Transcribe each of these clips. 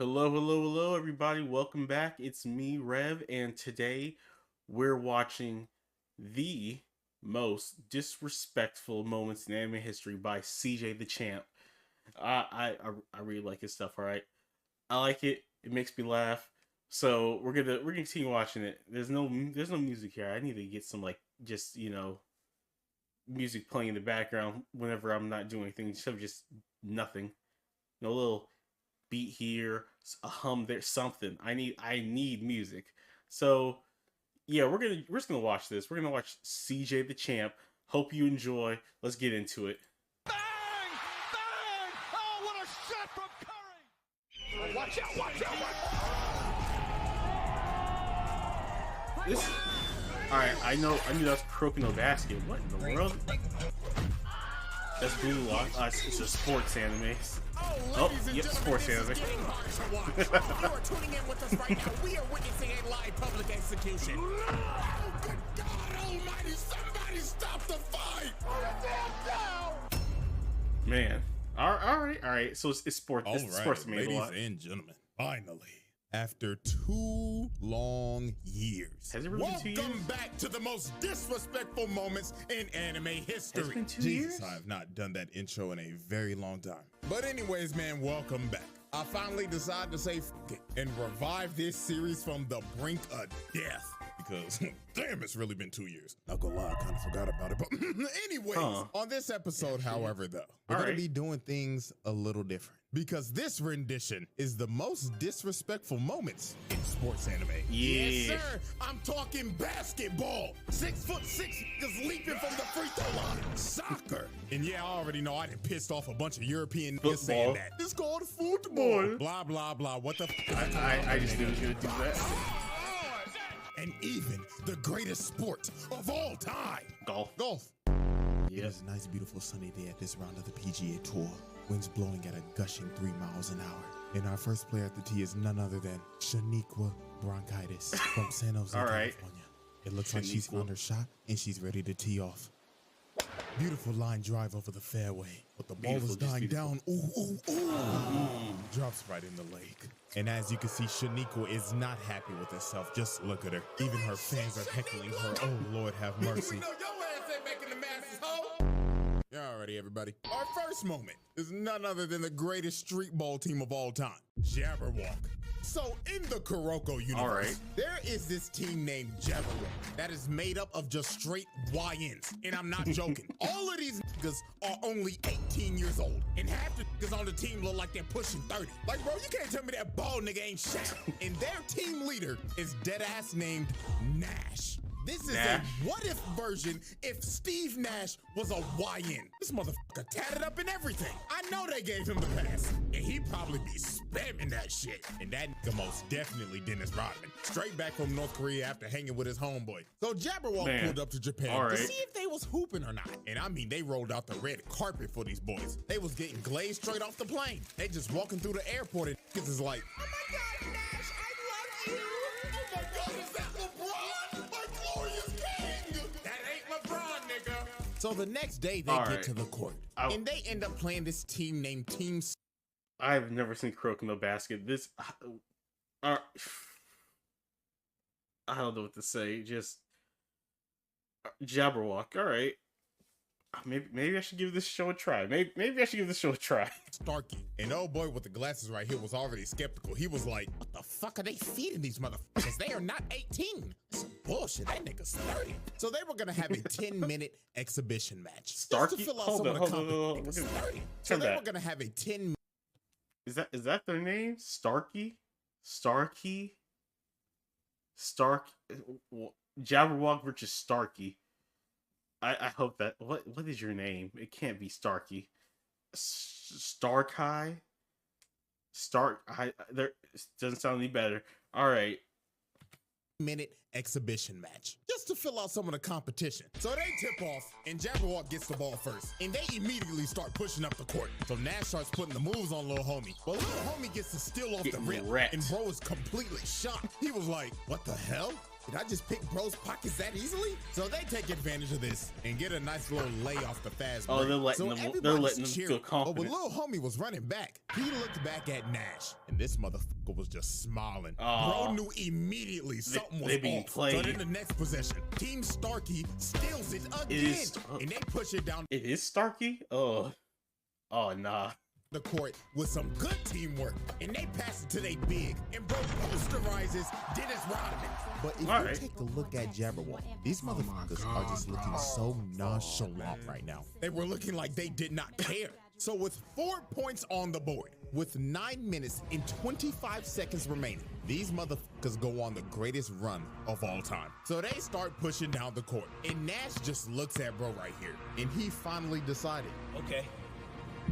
Hello, everybody. Welcome back. It's me, Rev, and today we're watching the most disrespectful moments in anime history by CJ the Champ. I really like his stuff. All right, I like it. It makes me laugh. So we're gonna continue watching it. There's no music here. I need to get some just music playing in the background whenever I'm not doing anything. Just nothing. No little beat here, a hum there, something. I need music. So yeah, we're just gonna watch this. We're gonna watch CJ the Champ. Hope you enjoy. Let's get into it. Bang! Bang! Oh, what a shot from Curry! Watch out! Watch out! This. All right, I knew that's croaking no basket. What in the world? That's Blue Lock. It's a sports anime. Oh, yep, sports anime. You are tuning in with us right now. We are witnessing a live public execution. Oh, good God Almighty! Somebody stop the fight! Man, all right. So it's sports. All It's right, sports anime. ladies and gentlemen, finally, after 2 long years, Has it really been 2 years? welcome back to the most disrespectful moments in anime history. Has it been 2 Jesus, years? I have not done that intro in a very long time. But anyways, man, welcome back. I finally decided to say f it and revive this series from the brink of death. Because, damn, it's really been 2 years. Not gonna lie, I kind of forgot about it. But anyways, on this episode, however, though, we're gonna be doing things a little different. Because this rendition is the most disrespectful moments in sports anime. Yeah. Yes, sir. I'm talking basketball. 6'6" niggas leaping from the free throw line. Soccer. And yeah, I already know I done pissed off a bunch of European niggas saying that. It's called football. Blah, blah, blah. What the f? I just knew he was gonna do that. And even the greatest sport of all time. Golf. It is a nice, beautiful sunny day at this round of the PGA Tour. Winds blowing at a gushing 3 miles an hour. And our first player at the tee is none other than Shaniqua Bronchitis from San Jose, All right. California. It looks like she's found her shot and she's ready to tee off. Beautiful line drive over the fairway, but the ball is dying down. Ooh. Drops right in the lake. And as you can see, Shaniqua is not happy with herself. Just look at her. Even her fans are heckling her. Oh, Lord have mercy. We know your ass ain't making the masses, ho! Yeah, already, everybody. Our first moment is none other than the greatest street ball team of all time, Jabberwock. So in the Kuroko universe, there is this team named Jabberwock that is made up of just straight YNs. And I'm not joking. All of these niggas are only 18 years old. And half the niggas on the team look like they're pushing 30. Like, bro, you can't tell me that bald nigga ain't shit. And their team leader is deadass named Nash. This is a what-if version if Steve Nash was a YN. This motherfucker tatted up and everything. I know they gave him the pass. And he'd probably be spamming that shit. And that nigga most definitely Dennis Rodman. Straight back from North Korea after hanging with his homeboy. So Jabberwock pulled up to Japan to see if they was hooping or not. And I mean, they rolled out the red carpet for these boys. They was getting glazed straight off the plane. They just walking through the airport and niggas is like, oh my God, Nash, I love you. Oh my God, is that LeBron? My glorious king. That ain't LeBron, nigga. So the next day they get to the court and they end up playing this team named Team. I've never seen Croak No Basket. This, I don't know what to say. Just Jabberwock. All right, maybe I should give this show a try. Maybe I should give this show a try. Starkey. And old boy with the glasses right here was already skeptical. He was like, what the fuck are they feeding these motherfuckers? They are not 18. That's bullshit. That nigga's 30. So they were gonna have a 10-minute exhibition match. Starkey? Just to fill out some of the competition. So they were gonna have a 10. Is that their name? Starkey? Jabberwock versus Starkey. I hope that what is your name? It can't be Starkey. Starkai? There doesn't sound any better. All right. Minute exhibition match just to fill out some of the competition. So they tip off and Jabberwock gets the ball first and they immediately start pushing up the court. So Nash starts putting the moves on little homie. Well, little homie gets to steal off the rip and bro is completely shocked. He was like, what the hell? Did I just pick bro's pockets that easily? So they take advantage of this and get a nice little lay off the fast break. Oh, they're letting them feel confident. But when little homie was running back, he looked back at Nash, and this motherfucker was just smiling. Bro knew immediately something was off. So then the next possession, Team Starkey steals it again, and they push it down. It is Starkey? Oh, nah. The court with some good teamwork, and they pass it to they big, and bro posterizes Dennis Rodman. But if you take a look at Jabberwock, these motherfuckers are just looking so nonchalant right now. They were looking like they did not care. So with 4 points on the board, with 9 minutes and 25 seconds remaining, these motherfuckers go on the greatest run of all time. So they start pushing down the court, and Nash just looks at bro right here, and he finally decided. Okay.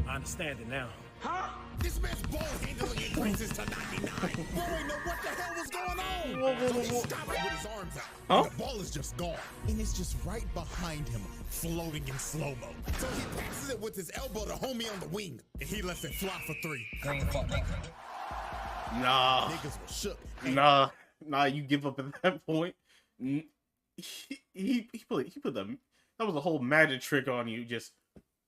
I understand it now. Huh? This man's ball handling increases to 99. Bro ain't know what the hell was going on. So he stopped with his arms out. And the ball is just gone. And it's just right behind him, floating in slow-mo. So he passes it with his elbow to homie on the wing. And he lets it fly for 3. Nah. Niggas were shook. Nah, you give up at that point. He put that was a whole magic trick on you, just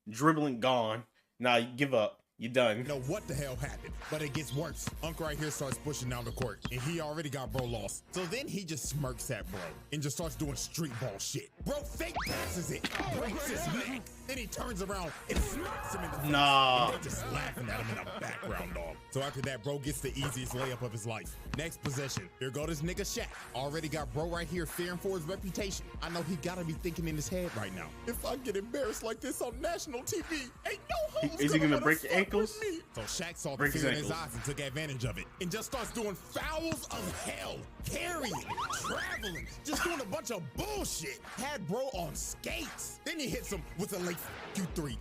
dribbling gone. Nah, you give up. You done. You know what the hell happened, but it gets worse. Unc right here starts pushing down the court, and he already got bro lost. So then he just smirks at bro and just starts doing street ball shit. Bro fake passes it, breaks his neck. Then he turns around and smacks him in the face. Nah. And they're just laughing at him in the background, dog. So after that, bro gets the easiest layup of his life. Next possession. Here go this nigga Shaq. Already got bro right here fearing for his reputation. I know he gotta be thinking in his head right now, if I get embarrassed like this on national TV, ain't no hoes Is he gonna break your fuck ankles? with me. So Shaq saw the fear in his eyes and took advantage of it and just starts doing fouls of hell, carrying, traveling, just doing a bunch of bullshit. Had bro on skates. Then he hits him with a late Q3.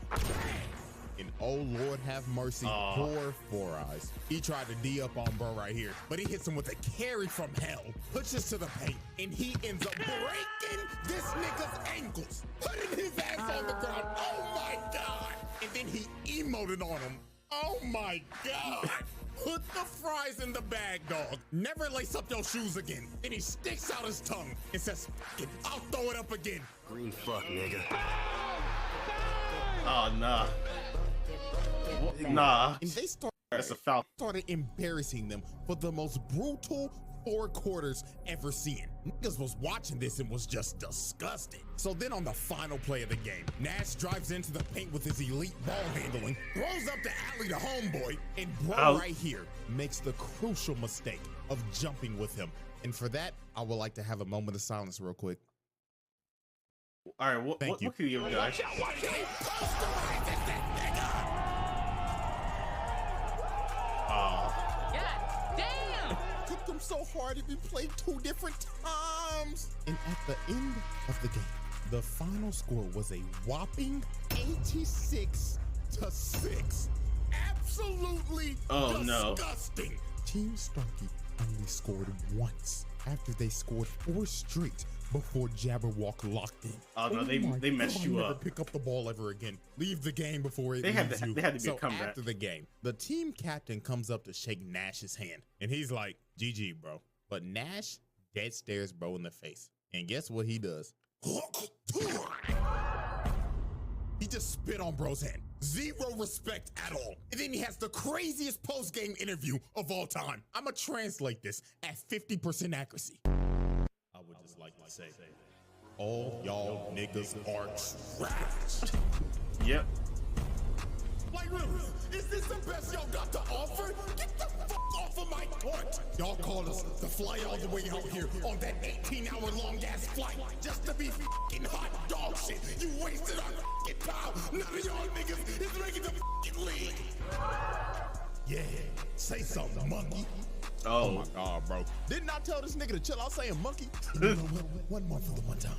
And oh Lord have mercy, poor Four Eyes. He tried to D up on bro right here, but he hits him with a carry from hell, pushes to the paint, and he ends up breaking this nigga's ankles, putting his ass on the ground. Oh my God. And then he emoted on him. Oh my God. Put the fries in the bag, dog. Never lace up your shoes again. Then he sticks out his tongue and says, "F it, I'll throw it up again." Green fuck, nigga. Oh, nah. Nah. And they That's a foul. started embarrassing them for the most brutal 4 quarters ever seen. Niggas was watching this and was just disgusted. So then on the final play of the game, Nash drives into the paint with his elite ball handling, throws up the alley to homeboy, and bro right here makes the crucial mistake of jumping with him. And for that, I would like to have a moment of silence real quick. All right, what can you give guys? Took them so hard if we played 2 different times. And at the end of the game, the final score was a whopping 86-6. Absolutely disgusting. Team Starkey only scored once after they scored 4 straight before Jabberwock locked in. Oh no, they messed you never up. Pick up the ball ever again. Leave the game before it leaves you. They had to be so a comeback. after the game, the team captain comes up to shake Nash's hand, and he's like, "GG, bro." But Nash dead stares bro in the face, and guess what he does? He just spit on bro's hand. Zero respect at all. And then he has the craziest post-game interview of all time. I'ma translate this at 50% accuracy. I would just like to say, all y'all niggas are trash. Yep. Like, really, is this the best y'all got to offer? Get the fuck off of my court. Y'all called us to fly all the way out here on that 18-hour-long ass flight just to be fucking hot dog shit. You wasted our fucking time. None of y'all niggas is making the fucking league. Yeah, say something, monkey. Oh my God, bro. Didn't I tell this nigga to chill out saying monkey? You know what? One more for the one time.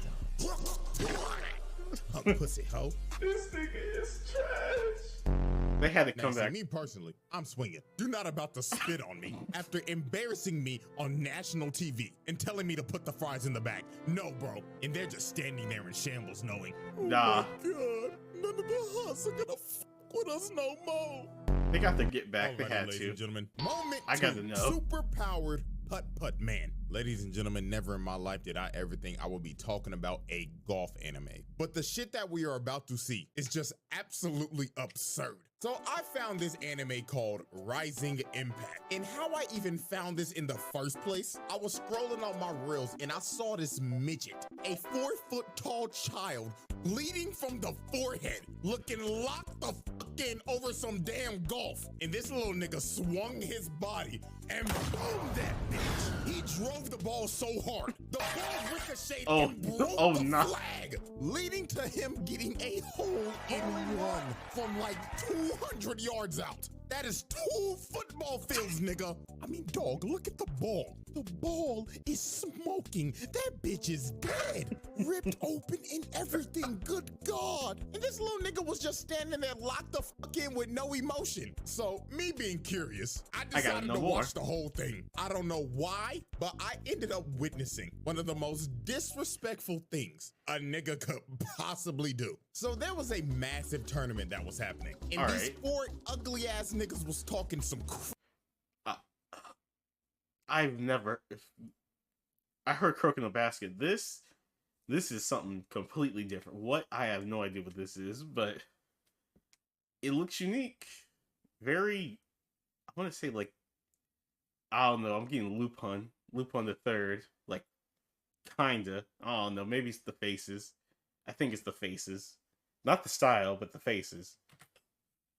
Pussy hoe. This nigga is trash. They had to come back. Me personally, I'm swinging. You're not about to spit on me after embarrassing me on national TV and telling me to put the fries in the bag. No, bro. And they're just standing there in shambles knowing, nah. Oh my God, none of the huts are gonna fuck with us no more. They got to get back. They had ladies to. And gentlemen, moment I got to know. Super powered putt man. Ladies and gentlemen, never in my life did I ever think I would be talking about a golf anime. But the shit that we are about to see is just absolutely absurd. So I found this anime called Rising Impact. And how I even found this in the first place, I was scrolling on my reels and I saw this midget, a 4-foot tall child, bleeding from the forehead, looking locked the fuck in over some damn golf. And this little nigga swung his body and boom that bitch. He drove the ball so hard, the ball ricocheted and broke the flag, leading to him getting a hole-in-one from like 200 yards out. That is 2 football fields, nigga. I mean, dog, look at the ball. The ball is smoking. That bitch is dead. Ripped open and everything. Good God. And this little nigga was just standing there locked the fuck in with no emotion. So, me being curious, I decided to watch the whole thing. I don't know why, but I ended up witnessing one of the most disrespectful things a nigga could possibly do. So there was a massive tournament that was happening. And these 4 ugly ass niggas was talking some I heard Croak in the Basket. This is something completely different. What? I have no idea what this is, but it looks unique. Very, I want to say like, I don't know, I'm getting Lupin the Third, like, kinda. I don't know, maybe it's the faces. I think it's the faces. Not the style, but the faces.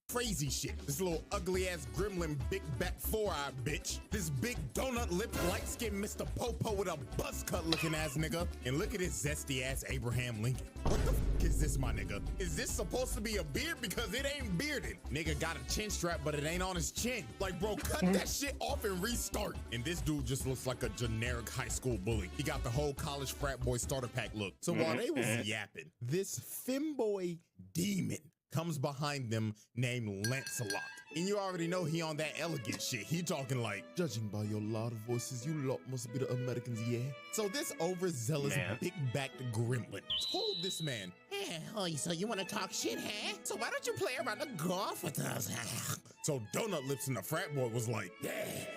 Crazy shit. This little ugly ass gremlin, big back 4-eye bitch. This big donut lip, light skinned Mr. Popo with a buzz cut looking ass nigga. And look at this zesty ass Abraham Lincoln. What the fuck is this, my nigga? Is this supposed to be a beard? Because it ain't bearded. Nigga got a chin strap, but it ain't on his chin. Like, bro, cut that shit off and restart. And this dude just looks like a generic high school bully. He got the whole college frat boy starter pack look. So while they was yapping, this femboy demon comes behind them named Lancelot. And you already know he on that elegant shit. He talking like, judging by your loud voices, you lot must be the Americans, yeah? So this overzealous big-backed gremlin told this man, so you want to talk shit, huh? So why don't you play around the golf with us? So Donut Lips and the frat boy was like, yeah,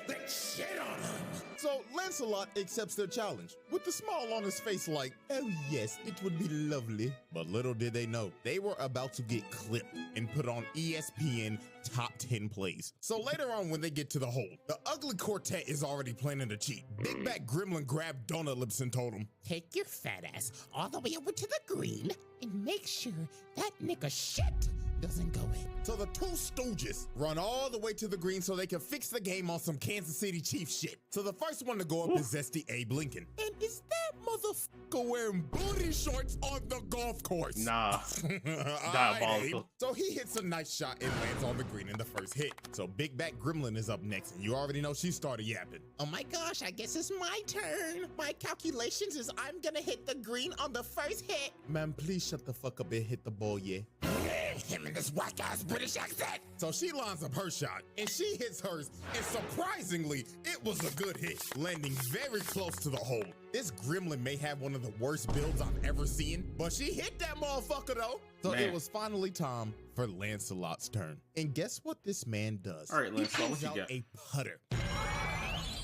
let's shit on him. So Lancelot accepts their challenge with a smile on his face like, oh yes, it would be lovely. But little did they know, they were about to get clipped and put on ESPN top 10 plays. So later on when they get to the hole, the ugly quartet is already planning to cheat. Big Back Gremlin grabbed Donut Lips and told him, take your fat ass all the way over to the green and make sure that nigga shit doesn't go in. So the 2 stooges run all the way to the green so they can fix the game on some Kansas City Chiefs shit. So the first one to go up is Zesty Abe Lincoln. And is that motherfucker wearing booty shorts on the golf course? Nah. Diabolical. So he hits a nice shot and lands on the green in the first hit. So Big Back Gremlin is up next, and you already know she started yapping. Oh my gosh, I guess it's my turn. My calculations is I'm gonna hit the green on the first hit. Man, please shut the fuck up and hit the ball, yeah? Him and this whack-ass British accent. So she lines up her shot, and she hits hers, and surprisingly, it was a good hit, landing very close to the hole. This gremlin may have one of the worst builds I've ever seen, but she hit that motherfucker though. So it was finally time for Lancelot's turn. And guess what this man does? All right, Lancelot, what you got? A putter.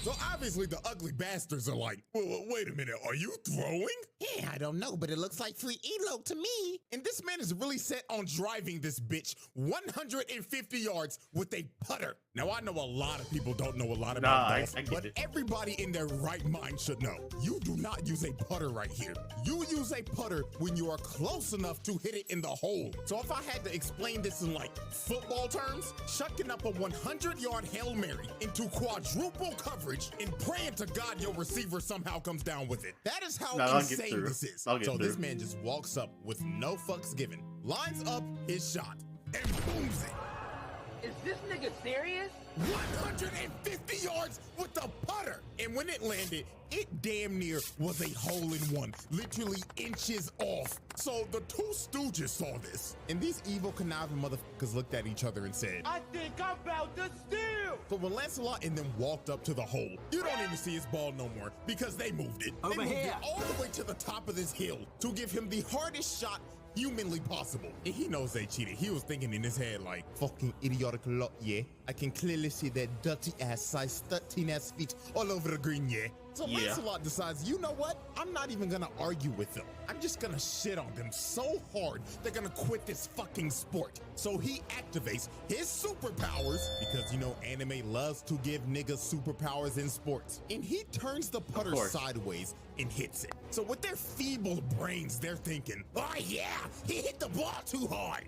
So obviously the ugly bastards are like, well, wait a minute, are you throwing? Yeah, I don't know, but it looks like free elo to me. And this man is really set on driving this bitch 150 yards with a putter. Now I know a lot of people don't know a lot about golf, but everybody in their right mind should know. You do not use a putter right here. You use a putter when you are close enough to hit it in the hole. So if I had to explain this in like football terms, chucking up a 100-yard Hail Mary into quadruple coverage and praying to God your receiver somehow comes down with it. That is how insane this is. So this man just walks up with no fucks given, lines up his shot, and booms it. Is this nigga serious? 150 yards with the putter. And when it landed, it damn near was a hole-in-one, literally inches off. So the 2 stooges saw this, and these evil conniving motherfuckers looked at each other and said, I think I'm about to steal. So when Lancelot and them walked up to the hole, you don't even see his ball no more because they moved it. They moved it all the way to the top of this hill to give him the hardest shot humanly possible. And he knows they cheated. He was thinking in his head like, fucking idiotic lot, yeah. I can clearly see that dirty ass size 13 ass feet all over the green, yeah. So Lancelot decides, you know what? I'm not even gonna argue with them. I'm just gonna shit on them so hard they're gonna quit this fucking sport. So he activates his superpowers, because you know anime loves to give niggas superpowers in sports. And he turns the putter sideways and hits it. So with their feeble brains, they're thinking, oh yeah, he hit the ball too hard.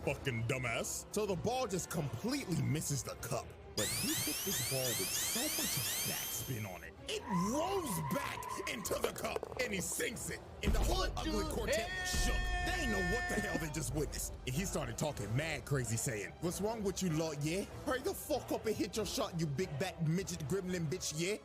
Fucking dumbass. So the ball just completely misses the cup. But he hit this ball with so much backspin on it. It rolls back into the cup and he sinks it. And the whole ugly quartet shook. They ain't know what the hell they just witnessed. And he started talking mad crazy saying, what's wrong with you, Lord, yeah? Hurry the fuck up and hit your shot, you big back midget gremlin bitch, yeah?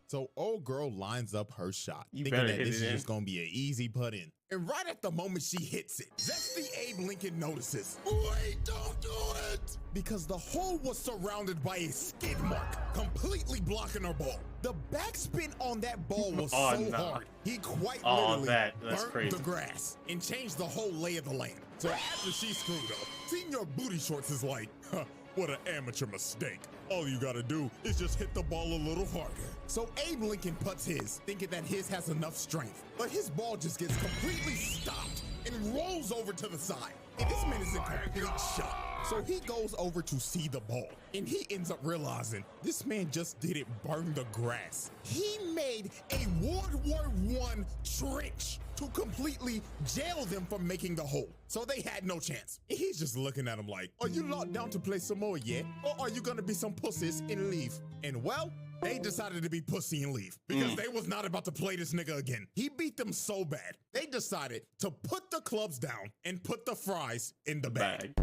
So old girl lines up her shot, thinking that this is just gonna be an easy put in. And right at the moment she hits it, Zesty Abe Lincoln notices, wait, don't do it! Because the hole was surrounded by a skid mark, completely blocking her ball. The backspin on that ball was so hard, he quite literally burnt the grass and changed the whole lay of the land. So after she screwed up, Senior Booty Shorts is like, huh, what an amateur mistake. All you gotta do is just hit the ball a little harder. So Abe Lincoln puts his, thinking that his has enough strength, but his ball just gets completely stopped and rolls over to the side. And this man is in complete shock. So he goes over to see the ball, and he ends up realizing this man just didn't burn the grass. He made a World War I trench to completely jail them from making the hole. So they had no chance. And he's just looking at him like, are you locked down to play some more yet? Or are you gonna be some pussies and leave? And well, they decided to be pussy and leave because they was not about to play this nigga again. He beat them so bad, they decided to put the clubs down and put the fries in the bag.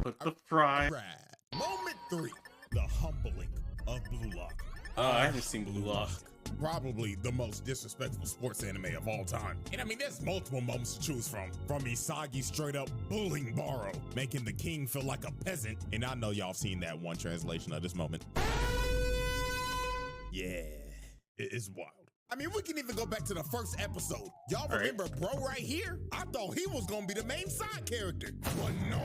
Put the fries. Right. Moment 3, the humbling of Blue Lock. I haven't seen Blue Lock. Probably the most disrespectful sports anime of all time. And I mean, there's multiple moments to choose from. From Isagi straight up bullying Baro, making the king feel like a peasant. And I know y'all seen that one translation of this moment. Yeah, it is wild. I mean, we can even go back to the first episode. Y'all remember bro right here? I thought he was gonna be the main side character. But no,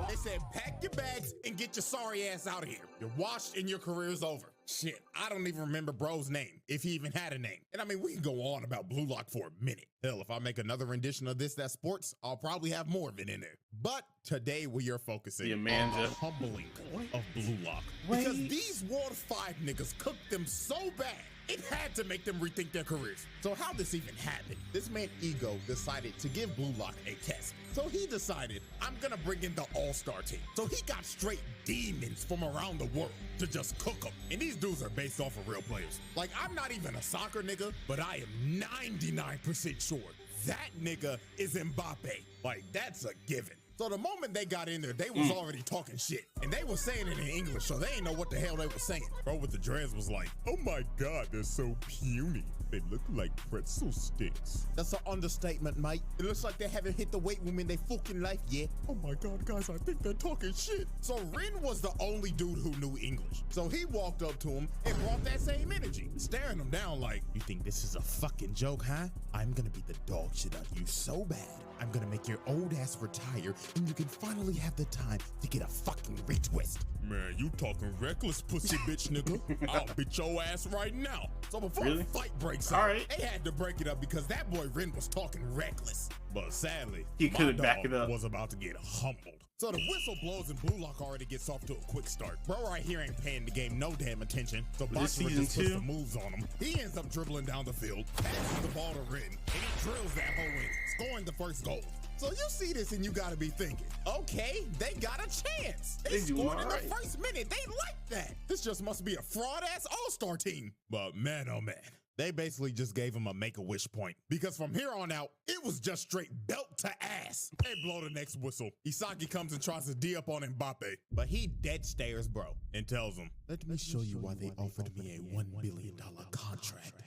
they said pack your bags and get your sorry ass out of here. You're washed and your career's over. Shit, I don't even remember bro's name, if he even had a name. And I mean, we can go on about Blue Lock for a minute. Hell, if I make another rendition of this that's sports, I'll probably have more of it in there. But today we are focusing on the humbling of Blue Lock. Because these World 5 niggas cooked them so bad, it had to make them rethink their careers. So how this even happened? This man Ego decided to give Blue Lock a test. So he decided, I'm gonna bring in the all-star team. So he got straight demons from around the world to just cook them. And these dudes are based off of real players. Like, I'm not even a soccer nigga, but I am 99% sure that nigga is Mbappe. Like, that's a given. So the moment they got in there, they was already talking shit. And they was saying it in English, so they ain't know what the hell they was saying. Bro with the dreads was like, oh my God, they're so puny. They look like pretzel sticks. That's an understatement, mate. It looks like they haven't hit the weight room in their fucking life yet. Oh my God, guys, I think they're talking shit. So Rin was the only dude who knew English. So he walked up to him and brought that same energy, staring him down like, you think this is a fucking joke, huh? I'm gonna beat the dog shit out of you so bad. I'm gonna make your old ass retire and you can finally have the time to get a fucking retwist. Man, you talking reckless, pussy bitch nigga. I'll beat your ass right now. So before the fight breaks out, they had to break it up because that boy Rin was talking reckless. But sadly, he couldn't back it up. Was about to get humbled. So the whistle blows and Blue Lock already gets off to a quick start. Bro right here ain't paying the game no damn attention. So Bachman just puts the moves on him. He ends up dribbling down the field, passes the ball to Rin, and he drills that hole in, scoring the first goal. So you see this and you gotta be thinking, okay, they got a chance. They scored in the first minute. They like that. This just must be a fraud-ass all-star team. But man, oh man. They basically just gave him a make-a-wish point. Because from here on out, it was just straight belt to ass. They blow the next whistle. Isagi comes and tries to D up on Mbappe. But he dead stares bro and tells him, let me show you why they offered me a $1 billion contract.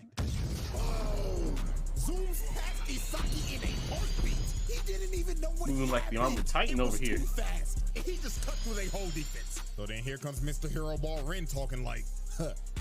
Oh! Zooms past Isagi in a heartbeat. He didn't even know what moving like the Armored Titan over here. Too fast, and he just cut through their whole defense. So then here comes Mr. Hero Ball Rin talking like,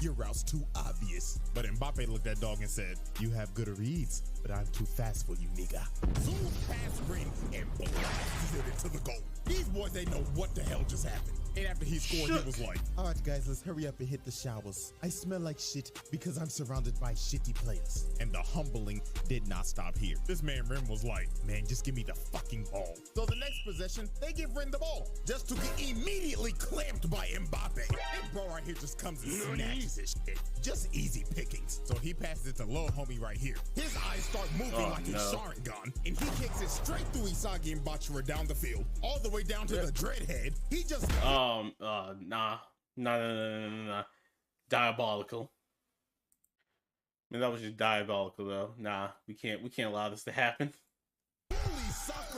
Your route's too obvious. But Mbappe looked at dog and said, you have good reads, but I'm too fast for you, nigga. Zoom past Rin and blasted it to the goal. These boys, they know what the hell just happened. And after he scored, he was like, all right, guys, let's hurry up and hit the showers. I smell like shit because I'm surrounded by shitty players. And the humbling did not stop here. This man Rin was like, man, just give me the fucking ball. So the next possession, they give Rin the ball, just to get immediately clamped by Mbappe. And bro right here just comes and snatches his shit. Just easy pickings. So he passes it to little homie right here. His eyes start moving like his Sharingan, and he kicks it straight through Isagi and Bachira down the field, all the way down to the dreadhead. He just nah. Diabolical. I mean, that was just diabolical, though. Nah, we can't allow this to happen.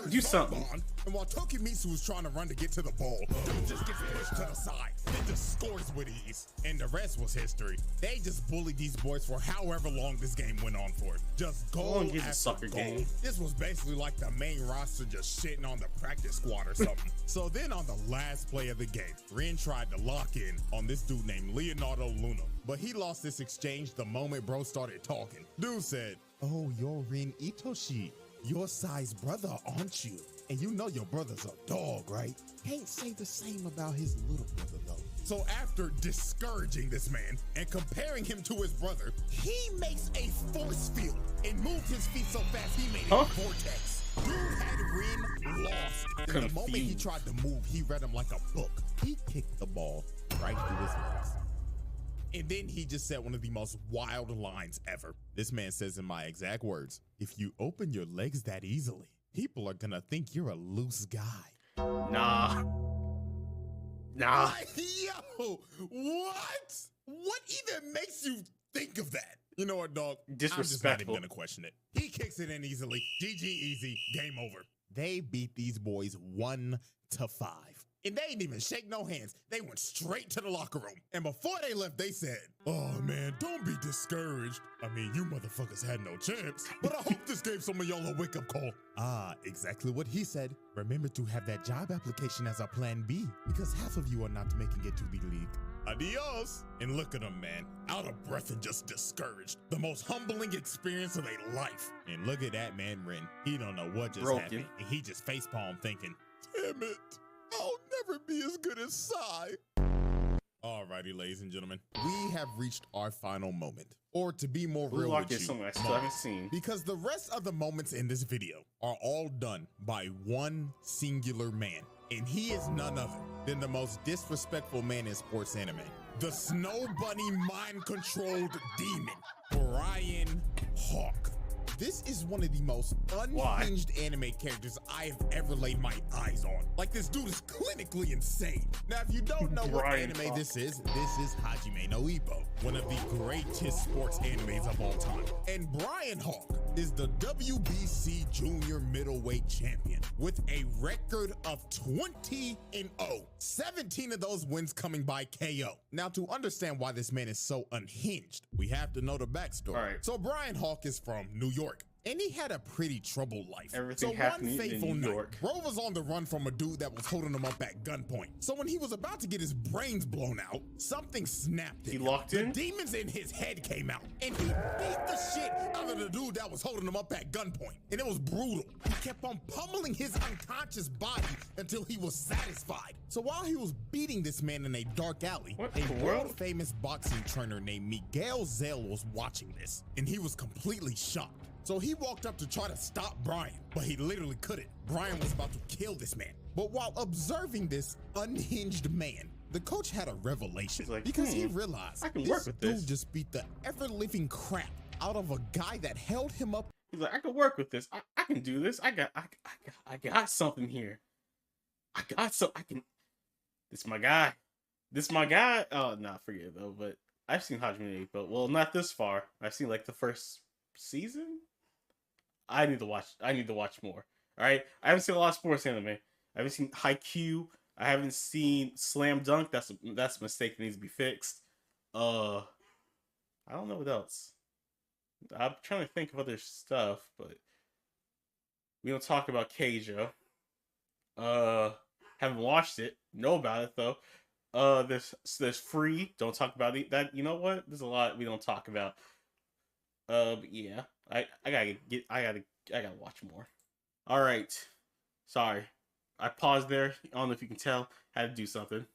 Do something. And while Tokimitsu was trying to run to get to the ball, dude just gets pushed to the side and just scores with ease. And the rest was history. They just bullied these boys for however long this game went on for. Just goal after goal. Game. This was basically like the main roster just shitting on the practice squad or something. So then on the last play of the game, Rin tried to lock in on this dude named Leonardo Luna. But he lost this exchange the moment bro started talking. Dude said, oh, you're Rin Itoshi. Your size brother, aren't you? And you know your brother's a dog, right? Can't say the same about his little brother, though. So after discouraging this man and comparing him to his brother, he makes a force field and moved his feet so fast he made a vortex. Dude had Rin lost. And the moment he tried to move, he read him like a book. He kicked the ball right through his legs. And then he just said one of the most wild lines ever. This man says in my exact words, if you open your legs that easily, people are gonna think you're a loose guy. Nah. Yo, what? What even makes you think of that? You know what, dog? Disrespectful. I'm just not even gonna question it. He kicks it in easily. GG easy. Game over. They beat these boys 1-5. And they didn't even shake no hands. They went straight to the locker room. And before they left, they said, oh man, don't be discouraged. I mean, you motherfuckers had no chance. But I hope this gave some of y'all a wake-up call. Ah, exactly what he said. Remember to have that job application as a plan B, because half of you are not making it to the league. Adios. And look at him, man. Out of breath and just discouraged. The most humbling experience of their life. And look at that man, Rin. He don't know what just happened. And he just facepalm thinking, damn it. I'll never be as good as Sai. Alrighty, ladies and gentlemen, we have reached our final moment. Or to be more real with you, something I still haven't seen. Because the rest of the moments in this video are all done by one singular man. And he is none other than the most disrespectful man in sports anime. The Snow Bunny mind-controlled demon, Brian Hawk. This is one of the most unhinged anime characters I have ever laid my eyes on. Like, this dude is clinically insane. Now, if you don't know what anime this is Hajime no Ippo, one of the greatest sports animes of all time. And Brian Hawk is the WBC Junior Middleweight Champion with a record of 20-0. 17 of those wins coming by KO. Now, to understand why this man is so unhinged, we have to know the backstory. All right. So Brian Hawk is from New York. And he had a pretty troubled life. Everything so happened one fateful in New night, York. Bro was on the run from a dude that was holding him up at gunpoint. So when he was about to get his brains blown out, something snapped. He locked in? The demons in his head came out, and he beat the shit out of the dude that was holding him up at gunpoint. And it was brutal. He kept on pummeling his unconscious body until he was satisfied. So while he was beating this man in a dark alley, a world-famous boxing trainer named Miguel Zell was watching this, and he was completely shocked. So he walked up to try to stop Brian, but he literally couldn't. Brian was about to kill this man. But while observing this unhinged man, the coach had a revelation because he realized this dude just beat the ever-living crap out of a guy that held him up. He's like, I can work with this. I can do this. I got something here. I can. This my guy. This my guy. Oh, nah, forget it though. But I've seen Hajime no Ippo. Well, not this far. I've seen like the first season. I need to watch more. All right, I haven't seen a lot of sports anime. I haven't seen Haikyuu. I haven't seen Slam Dunk. That's a mistake that needs to be fixed. I don't know what else. I'm trying to think of other stuff, but we don't talk about Keijo. Haven't watched it. Know about it though. There's free. Don't talk about it. That, you know what? There's a lot we don't talk about. But yeah, I gotta watch more. All right, sorry, I paused there. I don't know if you can tell. Had to do something.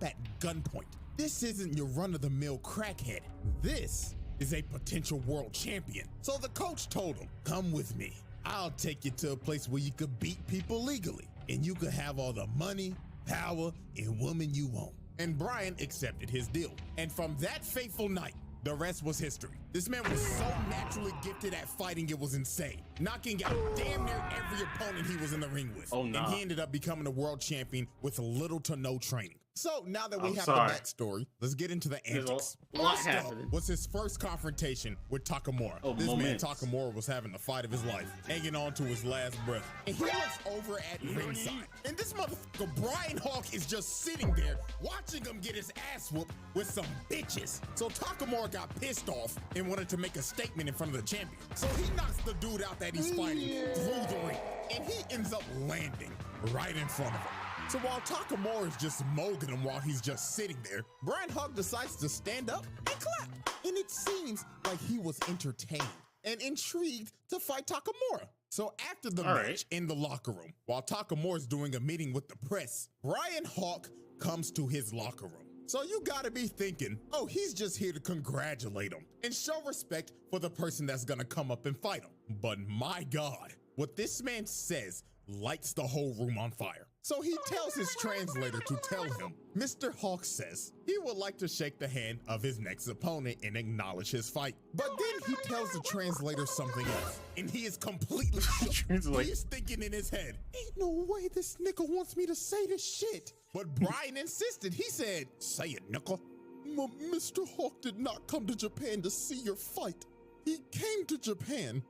At gunpoint. This isn't your run-of-the-mill crackhead. This is a potential world champion. So the coach told him, come with me. I'll take you to a place where you could beat people legally, and you could have all the money, power, and woman you want. And Brian accepted his deal. And from that fateful night, the rest was history. This man was so naturally gifted at fighting, it was insane. Knocking out damn near every opponent he was in the ring with. Oh, nah. And he ended up becoming a world champion with little to no training. So now that we have sorry. the backstory, let's get into the antics. A lot First up happening. was his first confrontation with Takamura. Oh, this moments. man Takamura was having the fight of his life, hanging on to his last breath. And he looks over at ringside. And this motherfucker, Brian Hawk, is just sitting there watching him get his ass whooped with some bitches. So Takamura got pissed off and wanted to make a statement in front of the champion. So he knocks the dude out that he's fighting through the ring. And he ends up landing right in front of him. So while Takamura is just molding him while he's just sitting there, Brian Hawk decides to stand up and clap. And it seems like he was entertained and intrigued to fight Takamura. So after the match in the locker room, while Takamura is doing a meeting with the press, Brian Hawk comes to his locker room. So you gotta be thinking, oh, he's just here to congratulate him and show respect for the person that's gonna come up and fight him. But my God, what this man says lights the whole room on fire. So he tells his translator to tell him, Mr. Hawk says he would like to shake the hand of his next opponent and acknowledge his fight. But then he tells the translator something else, and he is completely shook. He is thinking in his head, ain't no way this nigga wants me to say this shit. But Brian insisted. He said, say it, nigga. Mr. Hawk did not come to Japan to see your fight. He came to Japan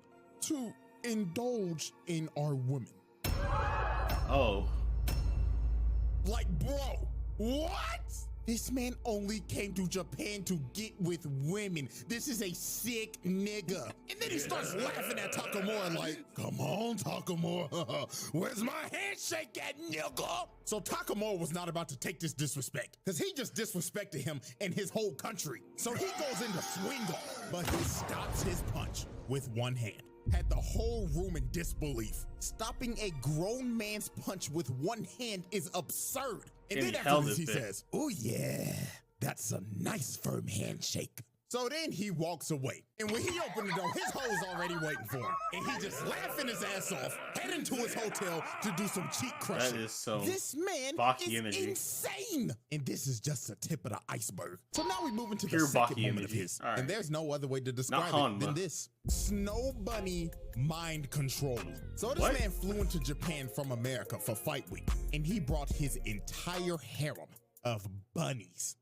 to indulge in our women. Oh. Like, bro, what? This man only came to Japan to get with women. This is a sick nigga. And then he starts laughing at Takamura like, come on, Takamura. Where's my handshake at, nigga? So Takamura was not about to take this disrespect because he just disrespected him and his whole country. So he goes into swing off, but he stops his punch with one hand. Had the whole room in disbelief. Stopping a grown man's punch with one hand is absurd. And then after this, he says, oh yeah, that's a nice firm handshake. So then he walks away. And when he opened the door, his hoe's already waiting for him. And he just laughing his ass off, heading to his hotel to do some cheek crushing. That is so this man Baki is energy. Insane. And this is just the tip of the iceberg. So now we move into Pure the second Baki moment energy. of his. All right. And there's no other way to describe Hanma. it than this. Snow Bunny mind control. So this man flew into Japan from America for fight week. And he brought his entire harem of bunnies.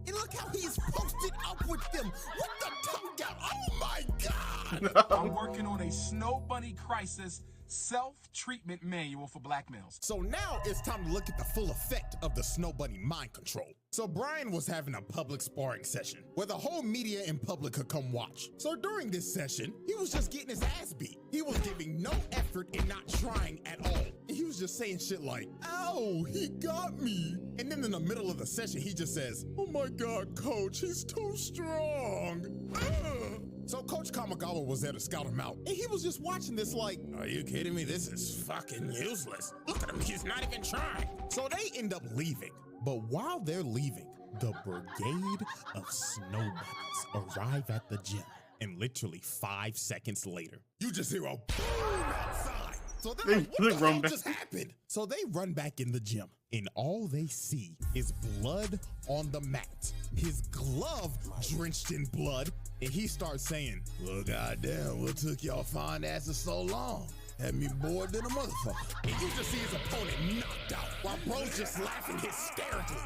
And look how he's posted up with them with the tongue out. Oh my God! I'm working on a Snow Bunny Crisis self-treatment manual for black males. So now it's time to look at the full effect of the Snow Bunny mind control. So Brian was having a public sparring session where the whole media and public could come watch. So during this session, he was just getting his ass beat. He was giving no effort and not trying at all. And he was just saying shit like, ow, he got me. And then in the middle of the session, he just says, oh my God, coach, he's too strong. Ugh. So Coach Kamigawa was there to scout him out, and he was just watching this like, are you kidding me? This is fucking useless. Look at him, he's not even trying. So they end up leaving. But while they're leaving, the brigade of snow bunnies arrive at the gym, and literally 5 seconds later, you just hear a boom outside. So they're like, what the hell just happened? So they run back in the gym, and all they see is blood on the mat. His glove drenched in blood, and he starts saying, well, goddamn, what took y'all fine asses so long? Had me bored than a motherfucker. And you just see his opponent knocked out while bro's just laughing hysterically.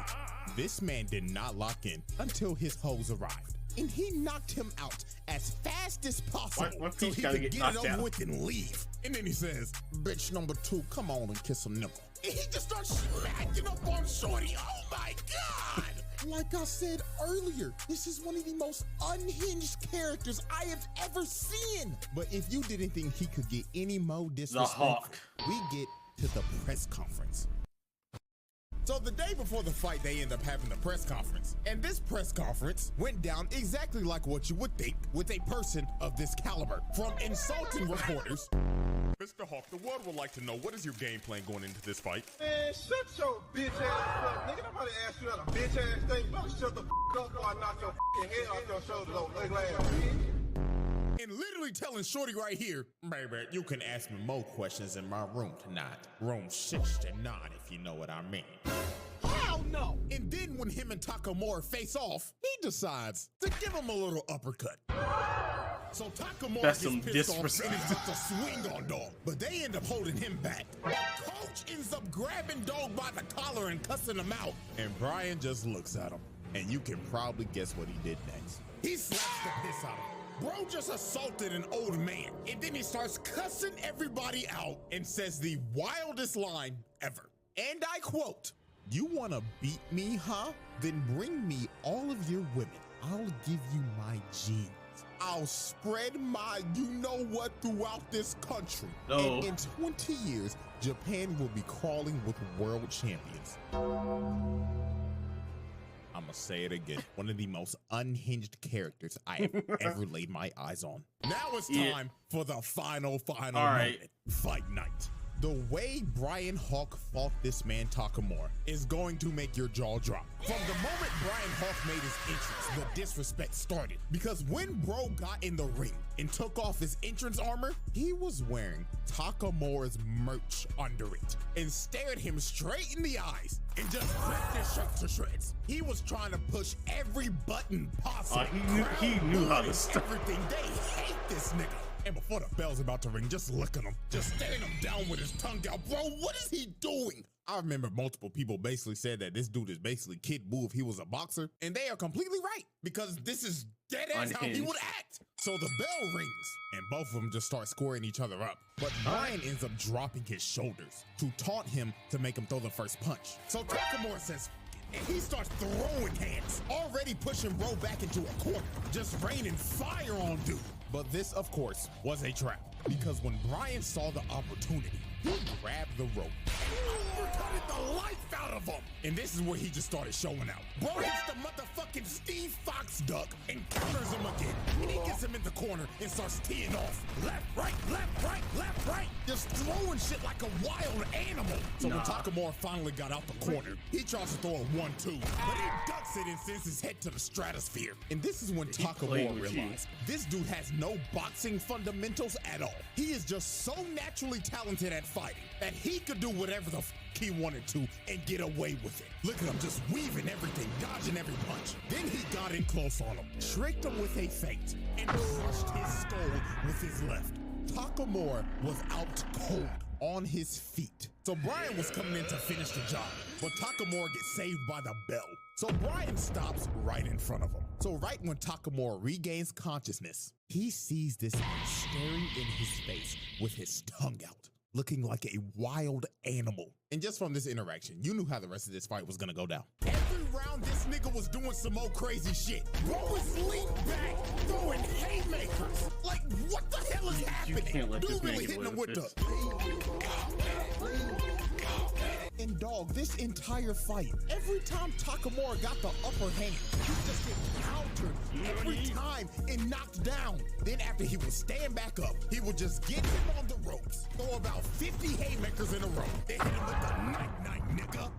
This man did not lock in until his hoes arrived. And he knocked him out as fast as possible so he could get it over with and leave. And then he says, bitch number 2, come on and kiss a nipple. And he just starts smacking up on Shorty. Oh my God! Like I said earlier, this is one of the most unhinged characters I have ever seen. But if you didn't think he could get any more disrespectful, we get to the press conference. So the day before the fight, they end up having a press conference. And this press conference went down exactly like what you would think with a person of this caliber. From insulting reporters. Mr. Hawk, the world would like to know, what is your game plan going into this fight? Man, shut your bitch ass up, nigga. Nobody asked you that a bitch ass thing. Better shut the up before I knock your head off your shoulders, old ugly ass bitch. And literally telling Shorty right here, baby, you can ask me more questions in my room tonight. Room 69, if you know what I mean. Hell no! And then when him and Takamura face off, he decides to give him a little uppercut. So Takamura That's gets some pissed off and disrespect. is about to swing on Dog, but they end up holding him back. The coach ends up grabbing Dog by the collar and cussing him out. And Brian just looks at him, and you can probably guess what he did next. He slaps the piss out of him. Bro just assaulted an old man, and then he starts cussing everybody out and says the wildest line ever. And I quote, "You wanna beat me, huh? Then bring me all of your women. I'll give you my genes. I'll spread my you-know-what throughout this country. Oh. And in 20 years, Japan will be crawling with world champions." I'm gonna say it again. One of the most unhinged characters I have ever laid my eyes on. Now it's time for the final moment. Fight night. The way Brian Hawk fought this man Takamura is going to make your jaw drop. From the moment Brian Hawk made his entrance, the disrespect started. Because when bro got in the ring and took off his entrance armor, he was wearing Takamura's merch under it and stared him straight in the eyes and just ripped his shirt to shreds. He was trying to push every button possible. He knew how to stop. Everything. They hate this nigga. And before the bell's about to ring, just look at him. Just staring him down with his tongue out. Bro, what is he doing? I remember multiple people basically said that this dude is basically Kid Buu if he was a boxer. And they are completely right, because this is dead ass how he would act. So the bell rings, and both of them just start squaring each other up. But Brian ends up dropping his shoulders to taunt him to make him throw the first punch. So Takamura says, and he starts throwing hands, already pushing Bro back into a corner, just raining fire on dude. But this, of course, was a trap, because when Brian saw the opportunity, he grabbed the rope and uppercutted the life out of him. And this is where he just started showing out. Bro hits the motherfucking Steve Fox duck and counters him again. And he gets him in the corner and starts teeing off. Left, right, left, right, left, right. Just throwing shit like a wild animal. So when Takamura finally got out the corner, he tries to throw a 1-2, but he ducks it and sends his head to the stratosphere. And this is when Takamura realized this dude has no boxing fundamentals at all. He is just so naturally talented at fighting that he could do whatever the f he wanted to and get away with it. Look at him just weaving everything, dodging every punch. Then he got in close on him, tricked him with a feint, and crushed his skull with his left. Takamura was out cold on his feet. So Brian was coming in to finish the job, but Takamura gets saved by the bell. So Brian stops right in front of him. So right when Takamura regains consciousness, he sees this man staring in his face with his tongue out, looking like a wild animal. And just from this interaction, you knew how the rest of this fight was gonna go down. Every round, this nigga was doing some more crazy shit. Bro was leaned back, throwing haymakers. Like, what the hell is happening? Can't let Dude this man really get hitting away him with with this. And dog, this entire fight, every time Takamura got the upper hand, he just get countered every time and knocked down. Then after he would stand back up, he would just get him on the ropes, throw about 50 haymakers in a row. They hit him with the night-night, nigga.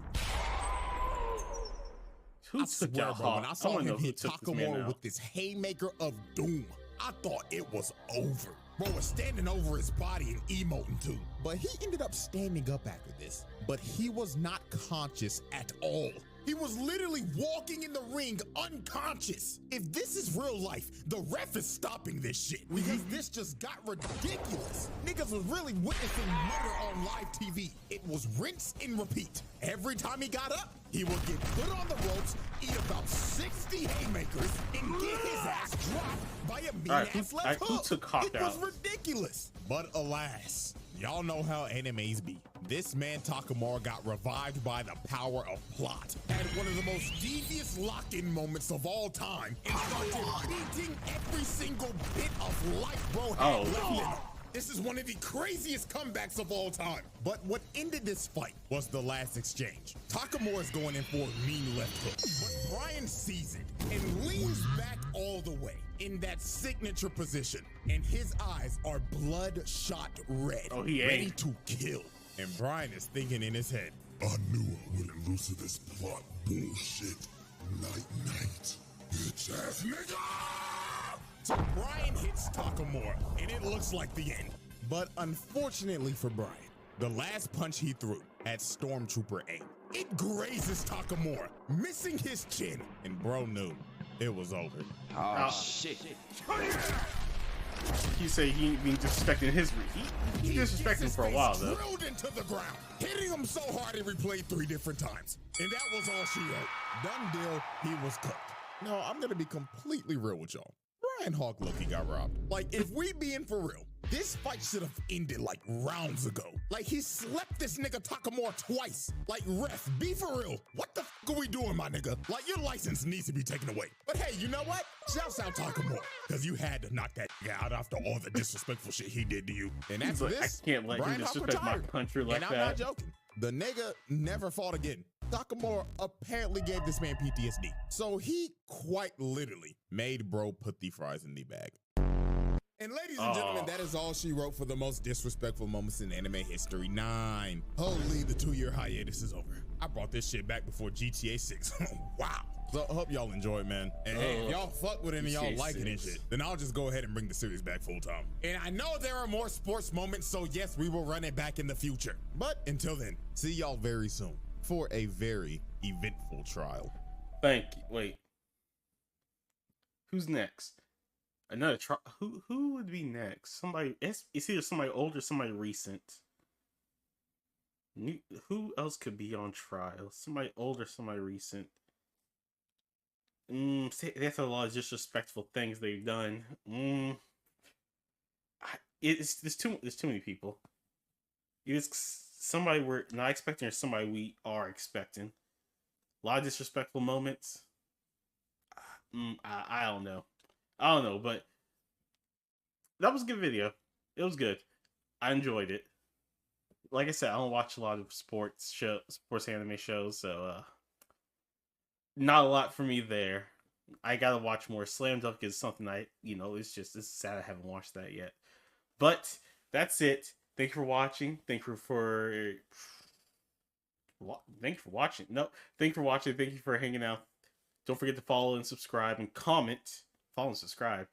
Who I took swear, out bro, when Hawk? I saw wanna know him who hit took this man Takamura out. with this haymaker of doom, I thought it was over. Bro was standing over his body and emoting too. But he ended up standing up after this. But he was not conscious at all. He was literally walking in the ring unconscious. If this is real life, the ref is stopping this shit, because this just got ridiculous. Niggas was really witnessing murder on live TV. It was rinse and repeat. Every time he got up, he would get put on the ropes, eat about 60 haymakers, and get his ass dropped by a mean-ass left who hook. took Hawk It was out? ridiculous. But alas, y'all know how animes be. This man Takamura got revived by the power of plot. Had one of the most devious lock-in moments of all time, and started beating every single bit of life bro had left in him. This is one of the craziest comebacks of all time. But what ended this fight was the last exchange. Takamura is going in for a mean left hook, but Bryan sees it and leans back all the way in that signature position. And his eyes are bloodshot red, ready to kill. And Bryan is thinking in his head, I knew I wouldn't lose to this plot bullshit. Night, bitch ass nigga! So Bryan hits Takamura, and it looks like the end. But unfortunately for Bryan, the last punch he threw had Stormtrooper aim. It grazes Takamura, missing his chin, and bro knew it was over. Oh, shit. You say he ain't been disrespecting his he disrespected him for a while though. Drilled into the ground, hitting him so hard he replayed 3 different times. And that was all she wrote. Done deal, he was cooked. No, I'm gonna be completely real with y'all. Bryan Hawk Loki got robbed. Like, if we being for real, this fight should have ended like rounds ago. Like, he slept this nigga Takamura twice. Like, ref, be for real. What the f are we doing, my nigga? Like, your license needs to be taken away. But hey, you know what? Shouts out Takamura, because you had to knock that nigga out after all the disrespectful shit he did to you. And after this, I can't let Bryan you Hawk disrespect my retired. country like and that. I'm not joking. The nigga never fought again. Takamura apparently gave this man PTSD. So he quite literally made bro put the fries in the bag. And ladies and gentlemen, that is all she wrote for the most disrespectful moments in anime history. 9. Holy, the 2-year hiatus is over. I brought this shit back before GTA 6. Wow. So I hope y'all enjoy it, man. And hey, if y'all fuck with it and y'all like it and shit, then I'll just go ahead and bring the series back full time. And I know there are more sports moments, so yes, we will run it back in the future. But until then, see y'all very soon for a very eventful trial. Thank you. Wait. Who's next? Another trial. Who would be next? Somebody. It's either somebody old or somebody recent. Who else could be on trial? Somebody old or somebody recent. That's a lot of disrespectful things they've done. There's too many people. It's somebody we're not expecting or somebody we are expecting. A lot of disrespectful moments. I don't know. But that was a good video. It was good. I enjoyed it. Like I said, I don't watch a lot of sports anime shows, so not a lot for me there. I gotta watch more. Slam Dunk is something it's sad I haven't watched that yet. But that's it. Thank you for watching. Thank you for watching. Thank you for watching. Thank you for hanging out. Don't forget to follow and subscribe and comment. Follow and subscribe.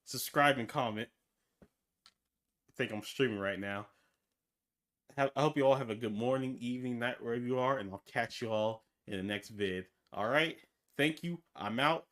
Subscribe and comment. I think I'm streaming right now. I hope you all have a good morning, evening, night, wherever you are, and I'll catch you all in the next vid. All right? Thank you. I'm out.